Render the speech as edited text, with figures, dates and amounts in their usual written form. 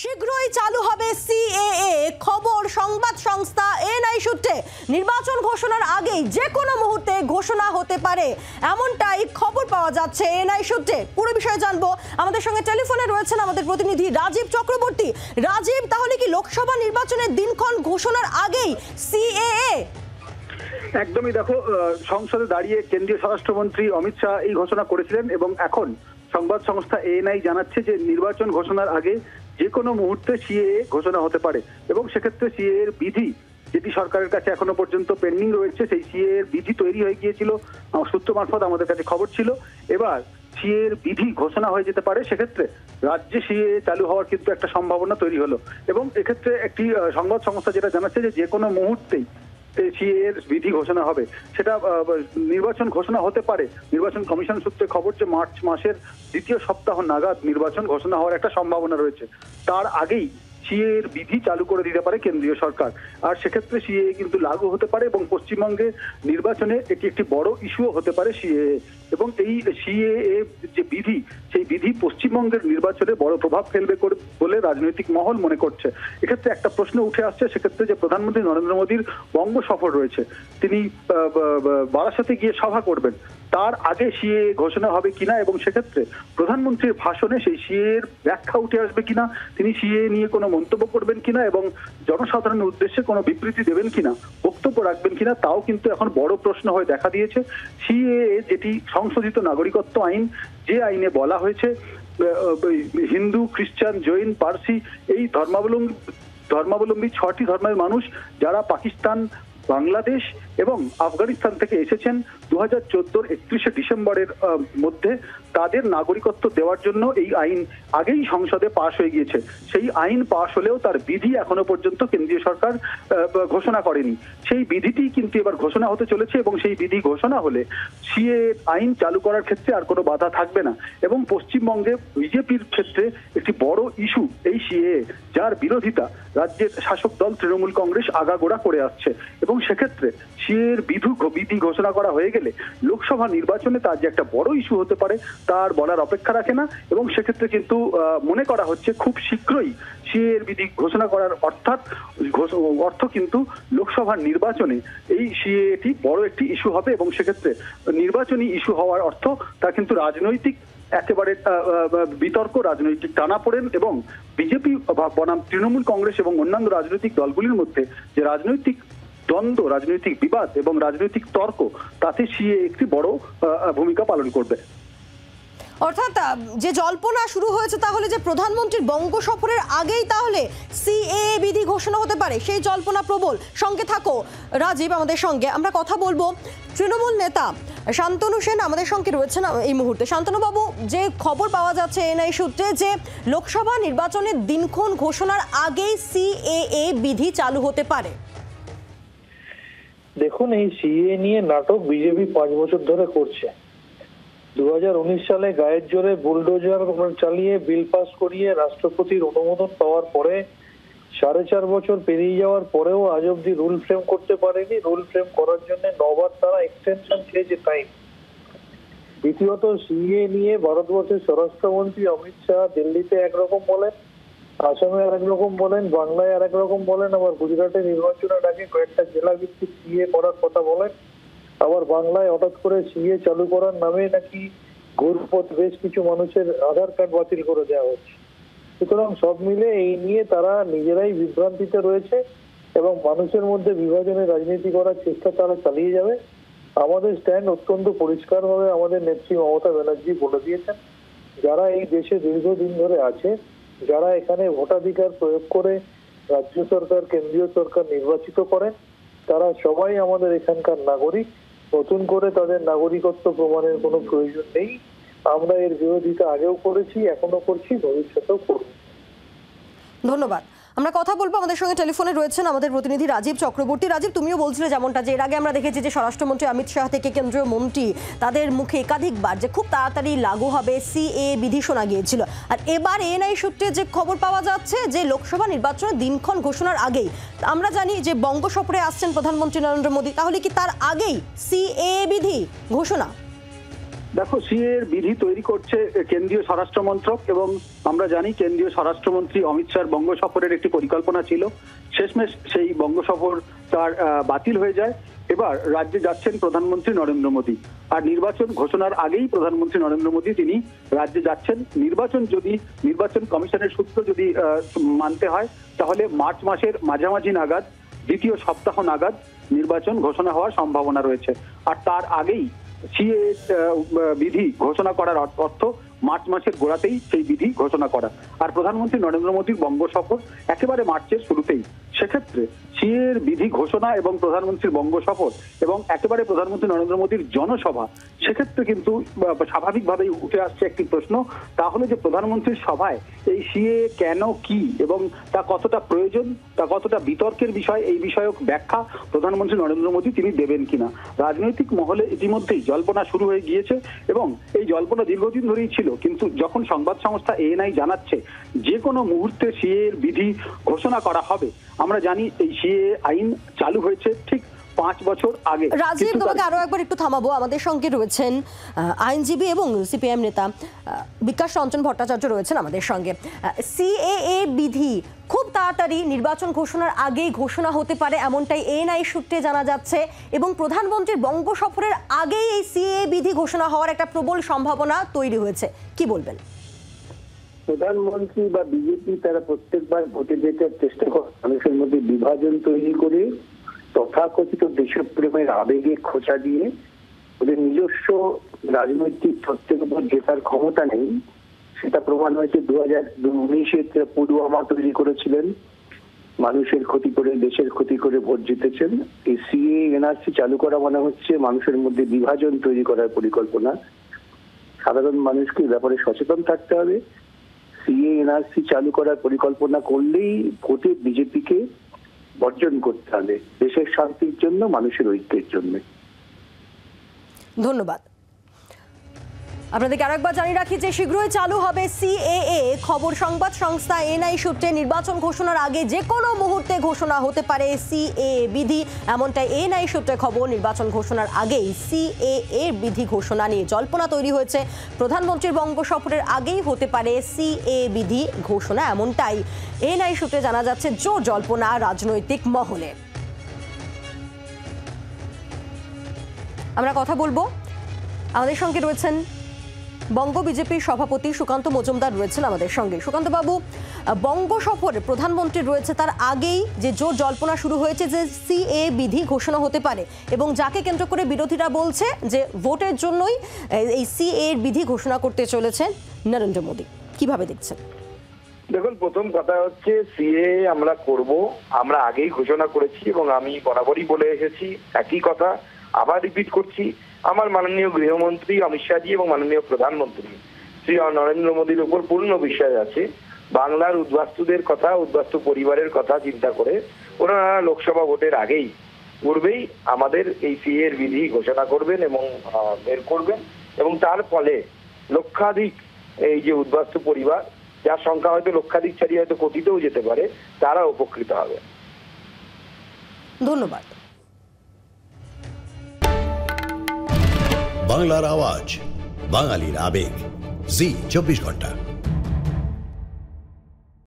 শীঘ্রই চালু হবে সিএএ। খবর সংবাদ সংস্থা এনআই সূত্রে নির্বাচন ঘোষণার আগেই যে কোনো মুহূর্তে ঘোষণা হতে পারে, এমনটাই খবর পাওয়া যাচ্ছে এনআই সূত্রে। পুরো বিষয়ে জানবো, আমাদের সঙ্গে টেলিফোনে রয়েছেন আমাদের প্রতিনিধি রাজীব চক্রবর্তী। রাজীব, তাহলে কি লোকসভা নির্বাচনের দিনক্ষণ ঘোষণার আগেই সিএএ? একদমই, দেখো, সংসদে দাঁড়িয়ে কেন্দ্রীয় স্বরাষ্ট্রমন্ত্রী অমিত শাহ এই ঘোষণা করেছিলেন এবং এখন সংবাদ সংস্থা এএনআই জানাচ্ছে যে নির্বাচন ঘোষণার আগে যে কোনো মুহূর্তে সিএএ ঘোষণা হতে পারে এবং সেক্ষেত্রে সিএএ এর বিধি যেটি সরকারের কাছে এখনো পর্যন্ত পেন্ডিং রয়েছে, সেই সিএএ এর বিধি তৈরি হয়ে গিয়েছিল, সূত্র মারফত আমাদের কাছে খবর ছিল। এবার সিএএ এর বিধি ঘোষণা হয়ে যেতে পারে, সেক্ষেত্রে রাজ্যে সিএএ চালু হওয়ার কিন্তু একটা সম্ভাবনা তৈরি হলো এবং এক্ষেত্রে একটি সংবাদ সংস্থা যেটা জানাচ্ছে যে কোনো মুহূর্তেই সিএএ এর বিধি ঘোষণা হবে, সেটা নির্বাচন ঘোষণা হতে পারে। নির্বাচন কমিশন সূত্রে খবর যে মার্চ মাসের দ্বিতীয় সপ্তাহ নাগাদ নির্বাচন ঘোষণা হওয়ার একটা সম্ভাবনা রয়েছে। তার আগেই সিএএ এর বিধি চালু করে দিতে পারে কেন্দ্রীয় সরকার, আর সেক্ষেত্রে সিএএ কিন্তু লাগু হতে পারে এবং পশ্চিমবঙ্গে নির্বাচনে এটি একটি বড় ইস্যুও হতে পারে সিএএ। এবং এই সিএএ যে বিধি, সেই বিধি পশ্চিমবঙ্গের নির্বাচনে বড় প্রভাব ফেলবে বলে রাজনৈতিক মহল মনে করছে। এক্ষেত্রে একটা প্রশ্ন উঠে আসছে, সেক্ষেত্রে যে প্রধানমন্ত্রী নরেন্দ্র মোদীর বঙ্গ সফর রয়েছে, তিনি বারাসাতে গিয়ে সভা করবেন, তার আগে সিএএ ঘোষণা হবে কিনা এবং সেক্ষেত্রে প্রধানমন্ত্রীর ভাষণে সেই সিএএ এর ব্যাখ্যা উঠে আসবে কিনা, তিনি সিএএ নিয়ে কোনো মন্তব্য করবেন কিনা এবং জনসাধারণের উদ্দেশ্যে কোনো বিবৃতি দেবেন কিনা, বক্তব্য রাখবেন কিনা, তাও কিন্তু এখন বড় প্রশ্ন হয়ে দেখা দিয়েছে। সিএএ যেটি সংশোধিত নাগরিকত্ব আইন, যে আইনে বলা হয়েছে হিন্দু, খ্রিস্টান, জৈন, পার্সি এই ধর্মাবলম্বী 6টি ধর্মের মানুষ যারা পাকিস্তান, বাংলাদেশ এবং আফগানিস্তান থেকে এসেছেন 2014 31শে ডিসেম্বরের মধ্যে, তাদের নাগরিকত্ব দেওয়ার জন্য এই আইন আগেই সংসদে পাশ হয়ে গিয়েছে। সেই আইন পাশ হলেও তার বিধি এখনো পর্যন্ত কেন্দ্রীয় সরকার ঘোষণা করেনি। সেই বিধিটি কিন্তু এবার ঘোষণা হতে চলেছে এবং সেই বিধি ঘোষণা হলে সিএএ আইন চালু করার ক্ষেত্রে আর কোনো বাধা থাকবে না এবং পশ্চিমবঙ্গে বিজেপির ক্ষেত্রে একটি বড় ইস্যু এই সিএএ, যার বিরোধিতা রাজ্যের শাসক দল তৃণমূল কংগ্রেস আগাগোড়া করে আসছে এবং সেক্ষেত্রে সিএএ এর বিধি ঘোষণা করা হয়ে গেলে লোকসভা নির্বাচনে তার যে একটা বড় ইস্যু হতে পারে তার বলার অপেক্ষা রাখে না এবং সেক্ষেত্রে কিন্তু মনে করা হচ্ছে খুব শীঘ্রই সিএএ এর বিধি ঘোষণা করার অর্থ কিন্তু লোকসভার নির্বাচনে এই সিএএটি বড় একটি ইস্যু হবে এবং সেক্ষেত্রে নির্বাচনী ইস্যু হওয়ার অর্থ তা কিন্তু রাজনৈতিক একেবারে বিতর্ক, রাজনৈতিক টানাপোড়েন এবং বিজেপি বনাম তৃণমূল কংগ্রেস এবং অন্যান্য রাজনৈতিক দলগুলির মধ্যে যে রাজনৈতিক দ্বন্দ্ব, রাজনৈতিক বিবাদ এবং রাজনৈতিক তর্ক, তাতে সিএএ একটি বড় ভূমিকা পালন করবে। অর্থাৎ যে জল্পনা শুরু হয়েছে তাহলে যে প্রধানমন্ত্রীর বঙ্গ সফরের আগেই তাহলে সিএএ বিধি ঘোষণা হতে পারে, সেই জল্পনা প্রবল। সঙ্গে থাকো রাজীব, আমাদের সঙ্গে আমরা কথা বলবো। তৃণমূল নেতা শান্তনু সেন আমাদের সঙ্গে রয়েছেন এই মুহূর্তে। শান্তনু বাবু, যে খবর পাওয়া যাচ্ছে এনআই সূত্রে যে লোকসভা নির্বাচনের দিনক্ষণ ঘোষণার আগেই সিএএ বিধি চালু হতে পারে। দেখুন, এই সিএএ নিয়ে নাটক বিজেপি 5 বছর ধরে করছে। 2019 সালে গায়ের জোরে বুলডোজার চালিয়ে বিল পাস করিয়ে রাষ্ট্রপতির অনুমোদন পাওয়ার পরে 4.5 বছর পেরিয়ে যাওয়ার পরেও আজ অব্দি রুল ফ্রেম করতে পারেনি। রুল ফ্রেম করার জন্য 9 বার তারা এক্সটেনশন চেয়েছে টাইম। দ্বিতীয়ত, সিএএ নিয়ে ভারতবর্ষের স্বরাষ্ট্রমন্ত্রী অমিত শাহ দিল্লিতে একরকম বলেন, আসামে আর একরকম বলেন, বাংলায় আর একরকম বলেন, আবার গুজরাটে নির্বাচনের আগে কয়েকটা জেলা ভিত্তিক সিএএ করার কথা বলেন, আবার বাংলায় হঠাৎ করে সিএএ চালু করার নামে নাকি ঘুরপথ বেশ কিছু মানুষের আধার কার্ড বাতিল করে দেওয়া হচ্ছে। সুতরাং সব মিলে এই নিয়ে তারা নিজেরাই বিভ্রান্তিতে রয়েছে এবং মানুষের মধ্যে বিভাজনের রাজনীতি করার চেষ্টা তারা চালিয়ে যাবে। আমাদের স্ট্যান্ড অত্যন্ত পরিষ্কারভাবে আমাদের নেত্রী মমতা ব্যানার্জি বলে দিয়েছেন, যারা এই দেশে দীর্ঘদিন ধরে আছে, যারা এখানে ভোটাধিকার প্রয়োগ করে রাজ্য সরকার, কেন্দ্রীয় সরকার নির্বাচিত করেন, তারা সবাই আমাদের এখানকার নাগরিক। নতুন করে তাদের নাগরিকত্ব প্রমাণের কোনো প্রয়োজন নেই। আমরা এর বিরোধিতা আগেও করেছি, এখনো করছি, ভবিষ্যতেও করব। ধন্যবাদ। আমরা কথা বলবো, আমাদের সঙ্গে টেলিফোনে রয়েছেন আমাদের প্রতিনিধি রাজীব চক্রবর্তী। রাজীব, তুমিও বলছিলে যেমনটা যে এর আগে আমরা দেখেছি যে স্বরাষ্ট্রমন্ত্রী অমিত শাহ থেকে কেন্দ্রীয় মন্ত্রী তাদের মুখে একাধিকবার যে খুব তাড়াতাড়ি লাগু হবে সিএএ বিধি শোনা গিয়েছিল, আর এবার এনআই সূত্রে যে খবর পাওয়া যাচ্ছে যে লোকসভা নির্বাচনের দিনক্ষণ ঘোষণার আগেই, আমরা জানি যে বঙ্গ সফরে আসছেন প্রধানমন্ত্রী নরেন্দ্র মোদী, তাহলে কি তার আগেই সিএএ বিধি ঘোষণা? দেখো, সিএ এর বিধি তৈরি করছে কেন্দ্রীয় স্বরাষ্ট্র মন্ত্রক, এবং আমরা জানি কেন্দ্রীয় স্বরাষ্ট্রমন্ত্রী অমিত শাহর বঙ্গ সফরের একটি পরিকল্পনা ছিল। শেষমেশ সেই বঙ্গ সফর তার বাতিল হয়ে যায়। এবার রাজ্যে যাচ্ছেন প্রধানমন্ত্রী নরেন্দ্র মোদী, আর নির্বাচন ঘোষণার আগেই প্রধানমন্ত্রী নরেন্দ্র মোদী তিনি রাজ্যে যাচ্ছেন। নির্বাচন কমিশনের সূত্র যদি মানতে হয়, তাহলে মার্চ মাসের মাঝামাঝি নাগাদ, দ্বিতীয় সপ্তাহ নাগাদ নির্বাচন ঘোষণা হওয়ার সম্ভাবনা রয়েছে। আর তার আগেই সিএ বিধি ঘোষণা করার অর্থ মার্চ মাসের গোড়াতেই সেই বিধি ঘোষণা করা। আর প্রধানমন্ত্রী নরেন্দ্র মোদীর বঙ্গ সফর একেবারে মার্চের শুরুতেই। সেক্ষেত্রে সিএ এর বিধি ঘোষণা এবং প্রধানমন্ত্রীর বঙ্গ সফর এবং একেবারে প্রধানমন্ত্রী নরেন্দ্র মোদীর জনসভা, সেক্ষেত্রে কিন্তু স্বাভাবিকভাবেই উঠে আসছে একটি প্রশ্ন, তাহলে যে প্রধানমন্ত্রীর সভায় এই সিএ কেন, কি এবং তা কতটা প্রয়োজন, তা কতটা বিতর্কের বিষয়, এই বিষয়ক ব্যাখ্যা প্রধানমন্ত্রী নরেন্দ্র মোদী তিনি দেবেন কিনা। রাজনৈতিক মহলে ইতিমধ্যেই জল্পনা শুরু হয়ে গিয়েছে এবং এই জল্পনা দীর্ঘদিন ধরেই ছিল, কিন্তু যখন সংবাদ সংস্থা এএনআই জানাচ্ছে যে কোনো মুহূর্তে সিএ এর বিধি ঘোষণা করা হবে। আমরা জানি এই সিএ আইন চালু হয়েছে ঠিক 5 বছর আগে। রাজীব, তোমাকে আরো একবার একটু থামাবো। আমাদের সঙ্গে রয়েছেন আইনজীবী এবং সিপিএম নেতা বিকাশ রঞ্জন ভট্টাচার্য রয়েছেন আমাদের সঙ্গে। সিএএ বিধি খুব তাড়াতাড়ি নির্বাচন ঘোষণার আগেই ঘোষণা হতে পারে, এমনটাই এএনআই সূত্রে জানা যাচ্ছে, এবং প্রধানমন্ত্রীর বঙ্গ সফরের আগেই এই সিএএ বিধি ঘোষণা হওয়ার একটা প্রবল সম্ভাবনা তৈরি হয়েছে। কি বলবেন? প্রধানমন্ত্রী বা বিজেপি তারা প্রত্যেকবার ভোটে জেতার চেষ্টা করে মানুষের মধ্যে বিভাজন তৈরি করে তথাকথিত দেশপ্রেমের আবেগে খোঁচা দিয়ে ওদের নিজস্ব রাজনৈতিক তত্ত্বের উপর জেতার ক্ষমতা নেই। সেটা প্রমাণ হয়েছে 2019-এ পুলওয়ামা তৈরি করেছিলেন, মানুষের ক্ষতি করে, দেশের ক্ষতি করে ভোট জিতেছেন। এই সিএ এনআরসি চালু করা মনে হচ্ছে মানুষের মধ্যে বিভাজন তৈরি করার পরিকল্পনা। সাধারণ মানুষকে ব্যাপারে সচেতন থাকতে হবে। সিএ এনআরসি চালু করার পরিকল্পনা করলেই ভোটে বিজেপিকে বর্জন করতে হবে, দেশের শান্তির জন্য, মানুষের ঐক্যের জন্য। ধন্যবাদ। আপনাদেরকে আরেকবার জানিয়ে রাখি যে শীঘ্রই চালু হবে সিএএ। খবর সংবাদ সংস্থা এএনআই সূত্রে নির্বাচন ঘোষণার আগে যে কোনো মুহূর্তে ঘোষণা হতে পারে সিএএ বিধি, এমনটাই এএনআই সূত্রে খবর। নির্বাচন ঘোষণার আগেই সিএএ বিধি ঘোষণা নিয়ে জল্পনা তৈরি হয়েছে। প্রধানমন্ত্রীর বঙ্গ সফরের আগেই হতে পারে সিএএ বিধি ঘোষণা, এমনটাই এএনআই সূত্রে জানা যাচ্ছে। জোর জল্পনা রাজনৈতিক মহলে। আমরা কথা বলবো, আমাদের সঙ্গে রয়েছেন বঙ্গ বিজেপির সভাপতি সুকান্ত মজুমদার রয়েছেন আমাদের সঙ্গে। সুকান্ত বাবু, বঙ্গ সফরে প্রধানমন্ত্রী রয়েছে, তার আগেই যে জোর জল্পনা শুরু হয়েছে যে সিএ বিধি ঘোষণা হতে পারে, এবং যাকে কেন্দ্র করে বিরোধীরা বলছে যে ভোটের জন্যই এই সিএ এর বিধি ঘোষণা করতে চলেছেন নরেন্দ্র মোদী। কিভাবে দেখছেন? দেখুন, প্রথম কথা হচ্ছে সিএ আমরা করব, আমরা আগেই ঘোষণা করেছি এবং আমি বরাবরই বলে এসেছি একই কথা, আবার রিপিট করছি। আমার মাননীয় গৃহমন্ত্রী অমিত শাহজি এবং মাননীয় প্রধানমন্ত্রী শ্রী নরেন্দ্র মোদীর উপর পূর্ণ বিশ্বাস আছে। বাংলার উদ্বাস্তুদের কথা, উদ্বাস্তু পরিবারের কথা চিন্তা করে ওনারা লোকসভা ভোটের আগেই পূর্বেই আমাদের এই সিএ এর বিধি ঘোষণা করবেন এবং বের করবেন, এবং তার ফলে লক্ষাধিক এই যে উদ্বাস্তু পরিবার, যার সংখ্যা হয়তো লক্ষাধিক ছাড়িয়ে হয়তো কোটিতেও যেতে পারে, তারা উপকৃত হবে। ধন্যবাদ। বাংলার আওয়াজ, বাঙালির আবেগ, জি 24 ঘন্টা।